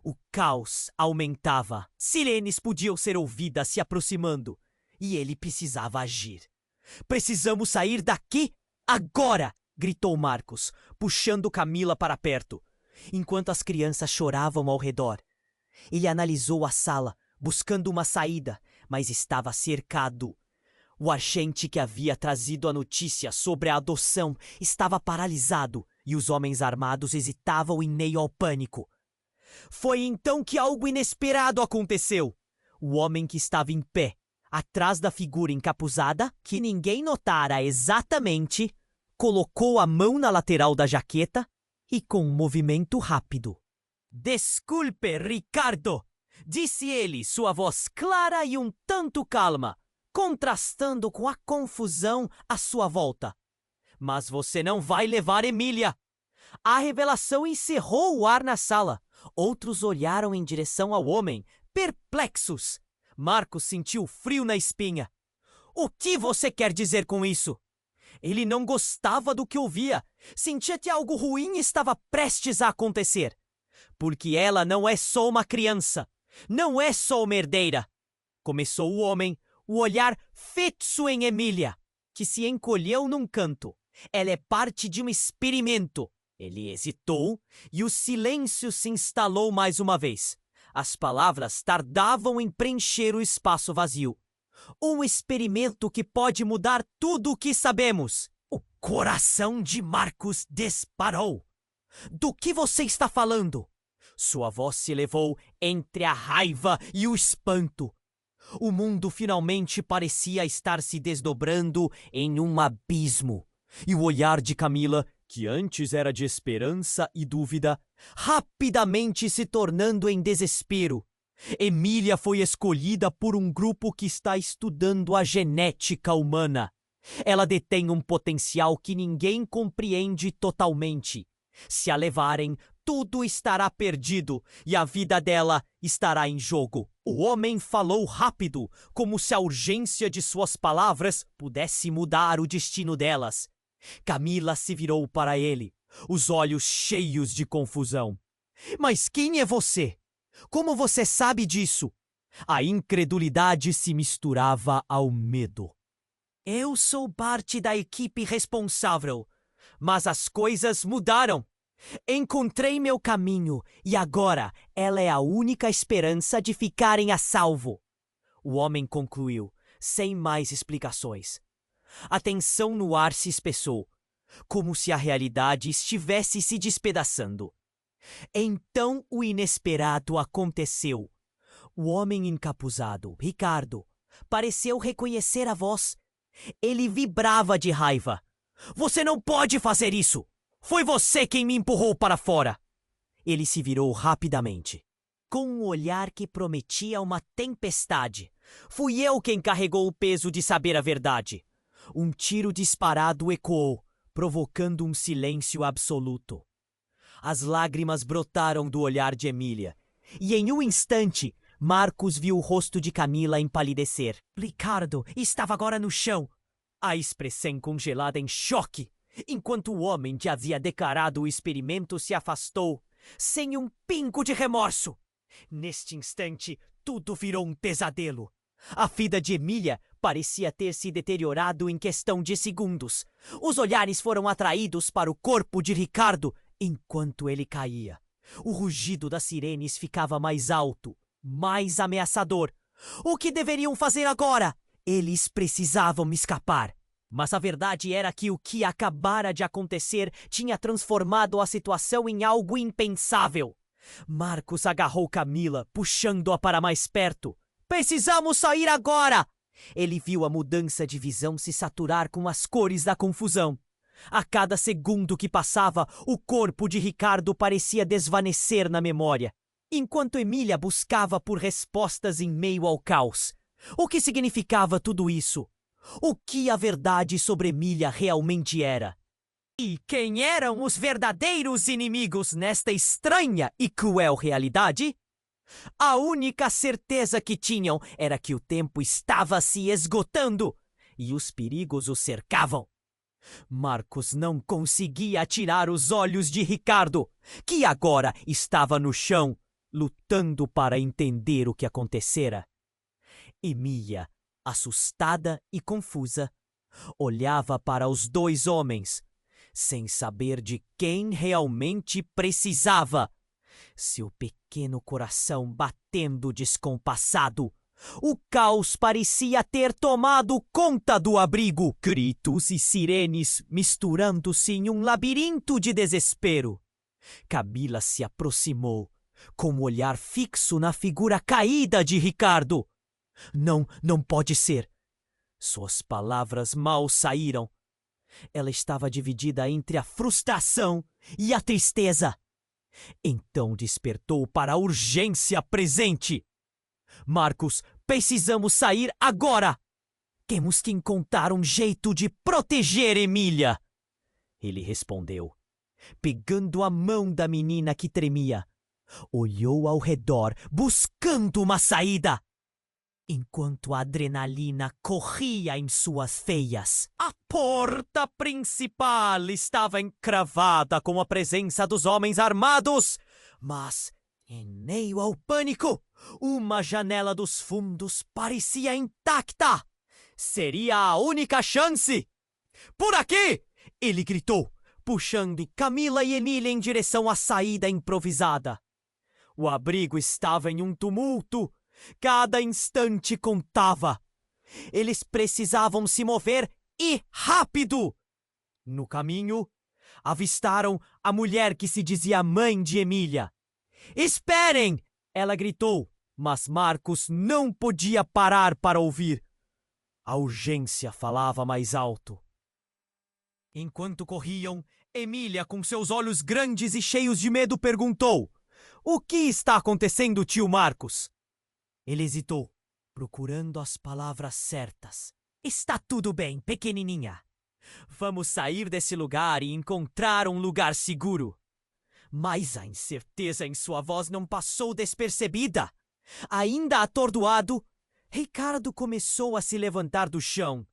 O caos aumentava. Sirenes podiam ser ouvidas se aproximando. E ele precisava agir. "Precisamos sair daqui agora!" gritou Marcos, puxando Camila para perto, enquanto as crianças choravam ao redor. Ele analisou a sala, buscando uma saída, mas estava cercado. O agente que havia trazido a notícia sobre a adoção estava paralisado e os homens armados hesitavam em meio ao pânico. Foi então que algo inesperado aconteceu. O homem que estava em pé, atrás da figura encapuzada, que ninguém notara exatamente, colocou a mão na lateral da jaqueta e, com um movimento rápido: "Desculpe, Ricardo!" disse ele, sua voz clara e um tanto calma, contrastando com a confusão à sua volta. "Mas você não vai levar Emília!" A revelação encerrou o ar na sala. Outros olharam em direção ao homem, perplexos. Marcos sentiu frio na espinha. "O que você quer dizer com isso?" Ele não gostava do que ouvia. Sentia que algo ruim estava prestes a acontecer. Porque ela não é só uma criança. Não é só uma herdeira. Começou o homem, o olhar fixo em Emília, que se encolheu num canto. Ela é parte de um experimento. Ele hesitou e o silêncio se instalou mais uma vez. As palavras tardavam em preencher o espaço vazio. Um experimento que pode mudar tudo o que sabemos. O coração de Marcos disparou. "Do que você está falando?" Sua voz se elevou entre a raiva e o espanto. O mundo finalmente parecia estar se desdobrando em um abismo. E o olhar de Camila, que antes era de esperança e dúvida, rapidamente se tornando em desespero. Emília foi escolhida por um grupo que está estudando a genética humana. Ela detém um potencial que ninguém compreende totalmente. Se a levarem, tudo estará perdido e a vida dela estará em jogo. O homem falou rápido, como se a urgência de suas palavras pudesse mudar o destino delas. Camila se virou para ele, os olhos cheios de confusão. Mas quem é você? Como você sabe disso? A incredulidade se misturava ao medo. Eu sou parte da equipe responsável, mas as coisas mudaram. Encontrei meu caminho e agora ela é a única esperança de ficarem a salvo. O homem concluiu, sem mais explicações. A tensão no ar se espessou, como se a realidade estivesse se despedaçando. Então o inesperado aconteceu. O homem encapuzado, Ricardo, pareceu reconhecer a voz. Ele vibrava de raiva. Você não pode fazer isso! Foi você quem me empurrou para fora! Ele se virou rapidamente, com um olhar que prometia uma tempestade. Fui eu quem carregou o peso de saber a verdade. Um tiro disparado ecoou, provocando um silêncio absoluto. As lágrimas brotaram do olhar de Emília, e em um instante, Marcos viu o rosto de Camila empalidecer. Ricardo estava agora no chão, a expressão congelada em choque, enquanto o homem que havia declarado o experimento se afastou, sem um pingo de remorso. Neste instante, tudo virou um pesadelo. A vida de Emília parecia ter se deteriorado em questão de segundos. Os olhares foram atraídos para o corpo de Ricardo enquanto ele caía. O rugido das sirenes ficava mais alto, mais ameaçador. O que deveriam fazer agora? Eles precisavam escapar. Mas a verdade era que o que acabara de acontecer tinha transformado a situação em algo impensável. Marcos agarrou Camila, puxando-a para mais perto. Precisamos sair agora! Ele viu a mudança de visão se saturar com as cores da confusão. A cada segundo que passava, o corpo de Ricardo parecia desvanecer na memória, enquanto Emília buscava por respostas em meio ao caos. O que significava tudo isso? O que a verdade sobre Emília realmente era? E quem eram os verdadeiros inimigos nesta estranha e cruel realidade? A única certeza que tinham era que o tempo estava se esgotando e os perigos o cercavam. Marcos não conseguia tirar os olhos de Ricardo, que agora estava no chão, lutando para entender o que acontecera. Emília, assustada e confusa, olhava para os dois homens, sem saber de quem realmente precisava. Seu pequeno coração batendo descompassado. O caos parecia ter tomado conta do abrigo. Gritos e sirenes misturando-se em um labirinto de desespero. Camila se aproximou, com o olhar fixo na figura caída de Ricardo. Não pode ser. Suas palavras mal saíram. Ela estava dividida entre a frustração e a tristeza. Então despertou para a urgência presente. Marcos, precisamos sair agora! Temos que encontrar um jeito de proteger Emília! Ele respondeu, pegando a mão da menina que tremia. Olhou ao redor, buscando uma saída, enquanto a adrenalina corria em suas veias. A porta principal estava encravada com a presença dos homens armados, mas, em meio ao pânico, uma janela dos fundos parecia intacta. Seria a única chance! Por aqui! Ele gritou, puxando Camila e Emília em direção à saída improvisada. O abrigo estava em um tumulto. Cada instante contava. Eles precisavam se mover e rápido! No caminho, avistaram a mulher que se dizia mãe de Emília. Esperem! Ela gritou, mas Marcos não podia parar para ouvir. A urgência falava mais alto. Enquanto corriam, Emília, com seus olhos grandes e cheios de medo, perguntou: O que está acontecendo, tio Marcos? Ele hesitou, procurando as palavras certas. Está tudo bem, pequenininha. Vamos sair desse lugar e encontrar um lugar seguro. Mas a incerteza em sua voz não passou despercebida. Ainda atordoado, Ricardo começou a se levantar do chão.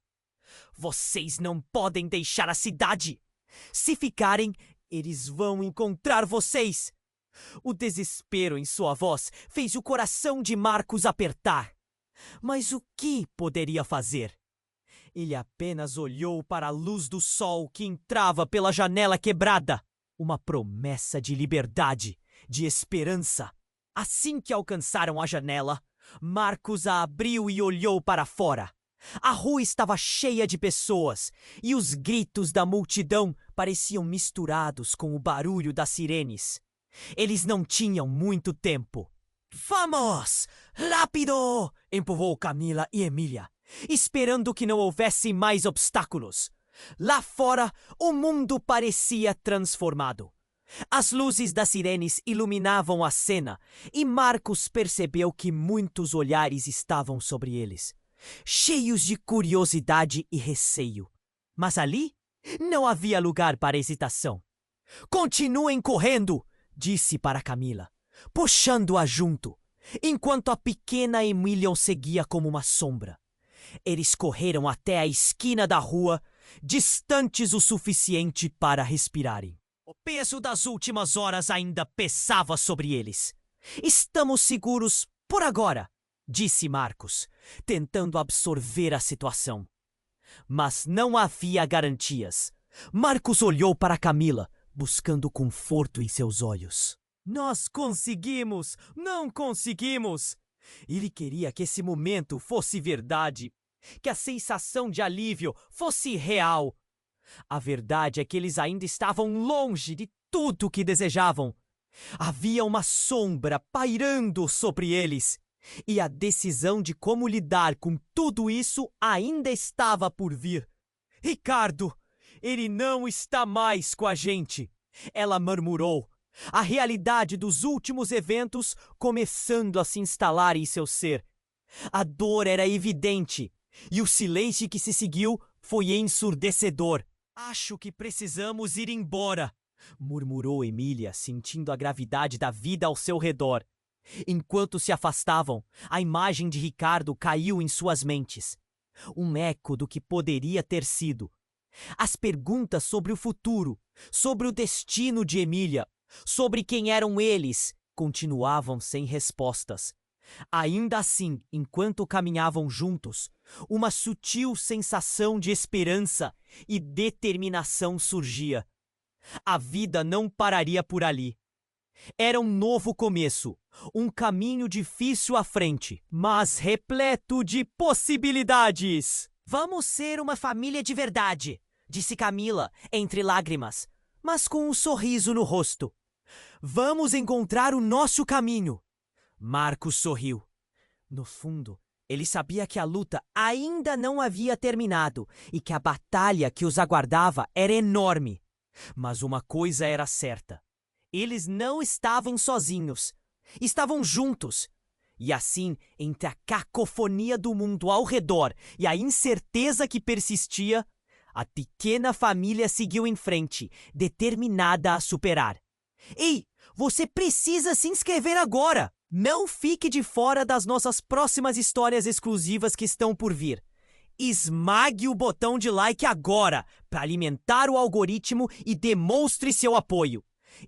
Vocês não podem deixar a cidade! Se ficarem, eles vão encontrar vocês! O desespero em sua voz fez o coração de Marcos apertar. Mas o que poderia fazer? Ele apenas olhou para a luz do sol que entrava pela janela quebrada. Uma promessa de liberdade, de esperança. Assim que alcançaram a janela, Marcos a abriu e olhou para fora. A rua estava cheia de pessoas e os gritos da multidão pareciam misturados com o barulho das sirenes. Eles não tinham muito tempo. Vamos! Rápido! Empurrou Camila e Emília, esperando que não houvesse mais obstáculos. Lá fora, o mundo parecia transformado. As luzes das sirenes iluminavam a cena e Marcos percebeu que muitos olhares estavam sobre eles, cheios de curiosidade e receio. Mas ali não havia lugar para hesitação. Continuem correndo! Disse para Camila, puxando-a junto, enquanto a pequena Emília o seguia como uma sombra. Eles correram até a esquina da rua, distantes o suficiente para respirarem. O peso das últimas horas ainda pesava sobre eles. Estamos seguros por agora, disse Marcos, tentando absorver a situação. Mas não havia garantias. Marcos olhou para Camila, buscando conforto em seus olhos. Nós conseguimos! Não conseguimos! Ele queria que esse momento fosse verdade, que a sensação de alívio fosse real. A verdade é que eles ainda estavam longe de tudo o que desejavam. Havia uma sombra pairando sobre eles, e a decisão de como lidar com tudo isso ainda estava por vir. Ricardo! Ele não está mais com a gente, ela murmurou, a realidade dos últimos eventos começando a se instalar em seu ser. A dor era evidente, e o silêncio que se seguiu foi ensurdecedor. Acho que precisamos ir embora, murmurou Emília, sentindo a gravidade da vida ao seu redor. Enquanto se afastavam, a imagem de Ricardo caiu em suas mentes. Um eco do que poderia ter sido. As perguntas sobre o futuro, sobre o destino de Emília, sobre quem eram eles, continuavam sem respostas. Ainda assim, enquanto caminhavam juntos, uma sutil sensação de esperança e determinação surgia. A vida não pararia por ali. Era um novo começo, um caminho difícil à frente, mas repleto de possibilidades. Vamos ser uma família de verdade, disse Camila, entre lágrimas, mas com um sorriso no rosto. Vamos encontrar o nosso caminho. Marcos sorriu. No fundo, ele sabia que a luta ainda não havia terminado e que a batalha que os aguardava era enorme. Mas uma coisa era certa. Eles não estavam sozinhos. Estavam juntos. E assim, entre a cacofonia do mundo ao redor e a incerteza que persistia, a pequena família seguiu em frente, determinada a superar. Ei, você precisa se inscrever agora! Não fique de fora das nossas próximas histórias exclusivas que estão por vir. Esmague o botão de like agora para alimentar o algoritmo e demonstre seu apoio.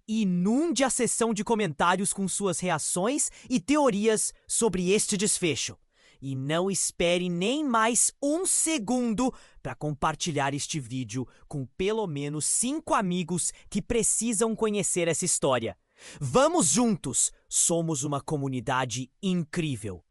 Inunde a seção de comentários com suas reações e teorias sobre este desfecho. E não espere nem mais um segundo para compartilhar este vídeo com pelo menos 5 amigos que precisam conhecer essa história. Vamos juntos! Somos uma comunidade incrível.